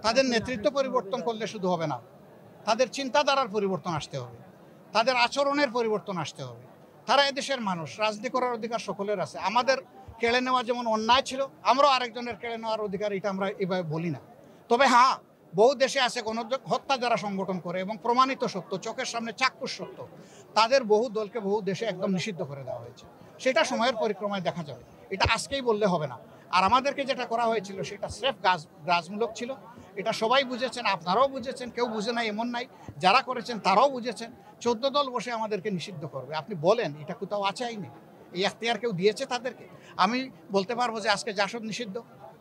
তাদের নেতৃত্ব পরিবর্তন করলে শুধু হবে না, তাদের চিন্তাধারার পরিবর্তন আসতে হবে, তাদের আচরণের পরিবর্তন আসতে হবে। তারা এদেশের মানুষ, রাজনীতি করার অধিকার সকলের আছে। আমাদের কেড়ে নেওয়া যেমন অন্যায় ছিল, আমরাও আরেকজনের কেড়ে নেওয়ার অধিকার, এটা আমরা এভাবে বলি না। তবে হ্যাঁ, বহু দেশে আছে হত্যা যারা সংগঠন করে এবং প্রমাণিত সত্য, চোখের সামনে চাক্ষুষ সত্য, তাদের বহু দলকে বহু দেশে একদম নিষিদ্ধ করে দেওয়া হয়েছে। সেটা সময়ের পরিক্রমায় দেখা যাবে, এটা আজকেই বললে হবে না। আর আমাদেরকে যেটা করা হয়েছিল সেটা স্রেফ গাছমূলক ছিল, এটা সবাই বুঝেছেন, আপনারাও বুঝেছেন, কেউ বুঝে নাই এমন নাই, যারা করেছেন তারাও বুঝেছেন। 14 দল বসে আমাদেরকে নিষিদ্ধ করবে, আপনি বলেন এটা কোথাও আছে আইনে? এই এখতিয়ার কেউ দিয়েছে তাদেরকে? আমি বলতে পারবো যে আজকে জাসদ নিষিদ্ধ,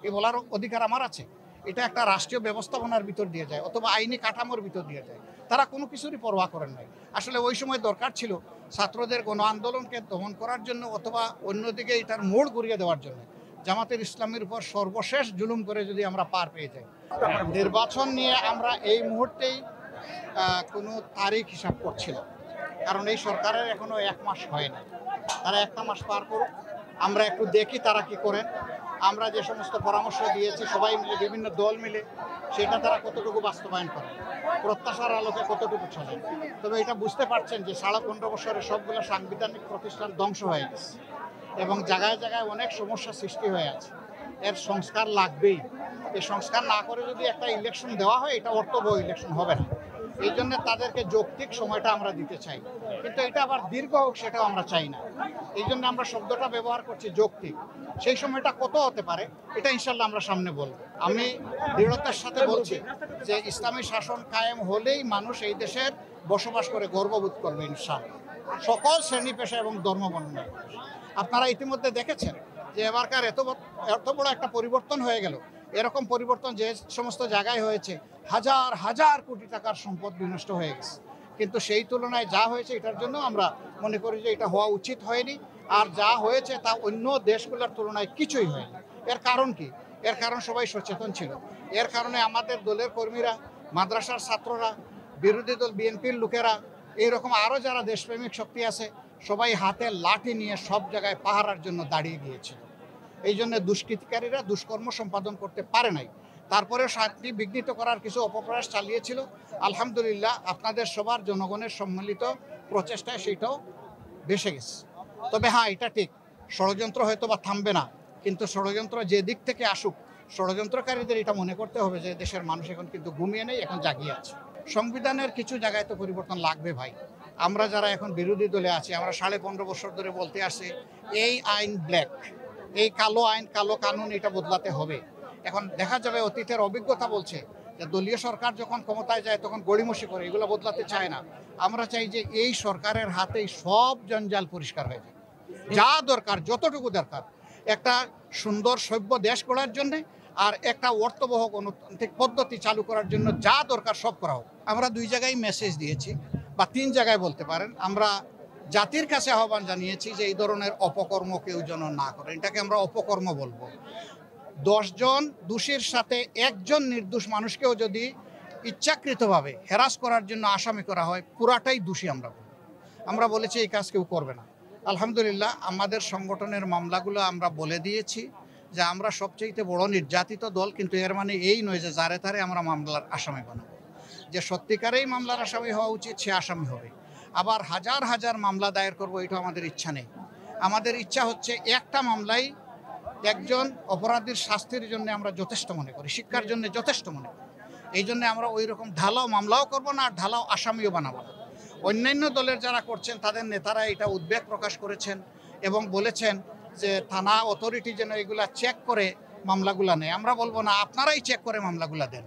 এ বলার অধিকার আমার আছে? এটা একটা রাষ্ট্রীয় ব্যবস্থাপনার ভিতর দিয়ে যায় অথবা আইনি কাঠামোর ভিতর দিয়ে যায়। তারা কোনো কিছুরই পরোয়া করেন নাই। আসলে ওই সময় দরকার ছিল ছাত্রদের গণ আন্দোলনকে দমন করার জন্য অথবা অন্যদিকে এটার মোড় ঘুরিয়ে দেওয়ার জন্য জামাতের ইসলামের উপর সর্বশেষ জুলুম করে যদি আমরা পার পেয়ে যাই। নির্বাচন নিয়ে আমরা এই মুহূর্তেই কোনো তারিখ হিসাব করছিলাম, কারণ এই সরকারের এখনো 1 মাস হয় না। তারা 1টা মাস পার করুক, আমরা একটু দেখি তারা কি করেন। আমরা যে সমস্ত পরামর্শ দিয়েছি সবাই মিলে, বিভিন্ন দল মিলে, সেটা তারা কতটুকু বাস্তবায়ন করে, প্রত্যাশার আলোকে কতটুকু চলে। তবে এটা বুঝতে পারছেন যে 15.5 বছরে সবগুলো সাংবিধানিক প্রতিষ্ঠান ধ্বংস হয়ে গেছে এবং জায়গায় জায়গায় অনেক সমস্যা সৃষ্টি হয়ে আছে। এর সংস্কার লাগবেই। এই সংস্কার না করে যদি একটা ইলেকশন দেওয়া হয়, এটা অর্থবহ ইলেকশন হবে না। এই জন্য তাদেরকে যৌক্তিক সময়টা আমরা দিতে চাই, কিন্তু এটা আবার দীর্ঘ হোক সেটাও আমরা চাই না। এই জন্য আমরা শব্দটা ব্যবহার করছি যৌক্তিক। সেই সময়টা কত হতে পারে এটা ইনশাল্লাহ আমরা সামনে বলবো। আমি দৃঢ়তার সাথে বলছি যে ইসলামী শাসন কায়েম হলেই মানুষ এই দেশের বসবাস করে গর্ববোধ করবে ইনশাল্লাহ, সকল শ্রেণী পেশা এবং ধর্মবর্ণ। আপনারা ইতিমধ্যে দেখেছেন যে এবারকার এত বড় একটা পরিবর্তন হয়ে গেল। এরকম পরিবর্তন যে সমস্ত জায়গায় হয়েছে, হাজার হাজার কোটি টাকার সম্পদ বিনষ্ট হয়ে গেছে, কিন্তু সেই তুলনায় যা হয়েছে এটার জন্য আমরা মনে করি যে এটা হওয়া উচিত হয়নি। আর যা হয়েছে তা অন্য দেশগুলোর তুলনায় কিছুই হয়নি। এর কারণ কি? এর কারণ সবাই সচেতন ছিল। এর কারণে আমাদের দলের কর্মীরা, মাদ্রাসার ছাত্ররা, বিরোধী দল বিএনপির লোকেরা, এইরকম আরও যারা দেশপ্রেমিক শক্তি আছে, সবাই হাতে লাঠি নিয়ে সব জায়গায় পাহারার জন্য দাঁড়িয়ে গিয়েছিল। এই জন্য দুষ্কৃতিকারীরা দুষ্কর্ম সম্পাদন করতে পারে নাই। তারপরে শান্তি বিঘ্নিত করার কিছু অপপ্রয়াস চালিয়েছিল। আলহামদুলিল্লাহ আপনাদের সবার জনগণের সম্মিলিত প্রচেষ্টায় সেইটাও ভেসে গেছে। তবে হ্যাঁ, এটা ঠিক, ষড়যন্ত্র হয়তো বা থামবে না, কিন্তু ষড়যন্ত্র যে দিক থেকে আসুক, ষড়যন্ত্রকারীদের এটা মনে করতে হবে যে দেশের মানুষ এখন কিন্তু ঘুমিয়ে নেই, এখন জাগিয়ে আছে। সংবিধানের কিছু জায়গায় তো পরিবর্তন লাগবে ভাই। আমরা যারা এখন বিরোধী দলে আছি, আমরা 15.5 বছর ধরে বলতে আসছি এই আইন ব্ল্যাক, এই কালো আইন, কালো কানুন, এটা বদলাতে হবে। এখন দেখা যাবে অতীতের অভিজ্ঞতা বলছে যে দলীয় সরকার যখন ক্ষমতায় যায় তখন গড়িমসি করে, এগুলো বদলাতে চায় না। আমরা চাই যে এই সরকারের হাতেই সব জঞ্জাল পরিষ্কার হয়ে যায়। যা দরকার, যতটুকু দরকার একটা সুন্দর সভ্য দেশ গড়ার জন্যে আর একটা অর্থবহ গণতান্ত্রিক পদ্ধতি চালু করার জন্য যা দরকার সব করা হোক। আমরা 2 জায়গায় মেসেজ দিয়েছি, বা 3 জায়গায় বলতে পারেন। আমরা জাতির কাছে আহ্বান জানিয়েছি যে এই ধরনের অপকর্ম কেউ যেন না করে, এটাকে আমরা অপকর্ম বলবো। 10 জন দোষীর সাথে একজন নির্দোষ মানুষকেও যদি ইচ্ছাকৃতভাবে হেরাস করার জন্য আসামি করা হয়, পুরাটাই দোষী আমরা বলেছি এই কাজ কেউ করবে না। আলহামদুলিল্লাহ আমাদের সংগঠনের মামলাগুলো আমরা বলে দিয়েছি যে আমরা সবচেয়ে বড় নির্যাতিত দল, কিন্তু এর মানে এই নয় যে যারে তারে আমরা মামলার আসামি বানাবো। যে সত্যিকারেই মামলার আসামি হওয়া উচিত সে আসামি হবে। আবার হাজার হাজার মামলা দায়ের করবো এটা আমাদের ইচ্ছা নেই। আমাদের ইচ্ছা হচ্ছে একটা মামলাই একজন অপরাধীর শাস্তির জন্য আমরা যথেষ্ট মনে করি, শিক্ষার জন্য যথেষ্ট মনে করি। এই জন্য আমরা ওই রকম ঢালাও মামলাও করবো না, আর ঢালাও আসামিও বানাবো না। অন্যান্য দলের যারা করছেন তাদের নেতারা এটা উদ্বেগ প্রকাশ করেছেন এবং বলেছেন যে থানা অথরিটি যেন এগুলা চেক করে মামলাগুলা নেয়। আমরা বলবো না, আপনারাই চেক করে মামলাগুলা দেন।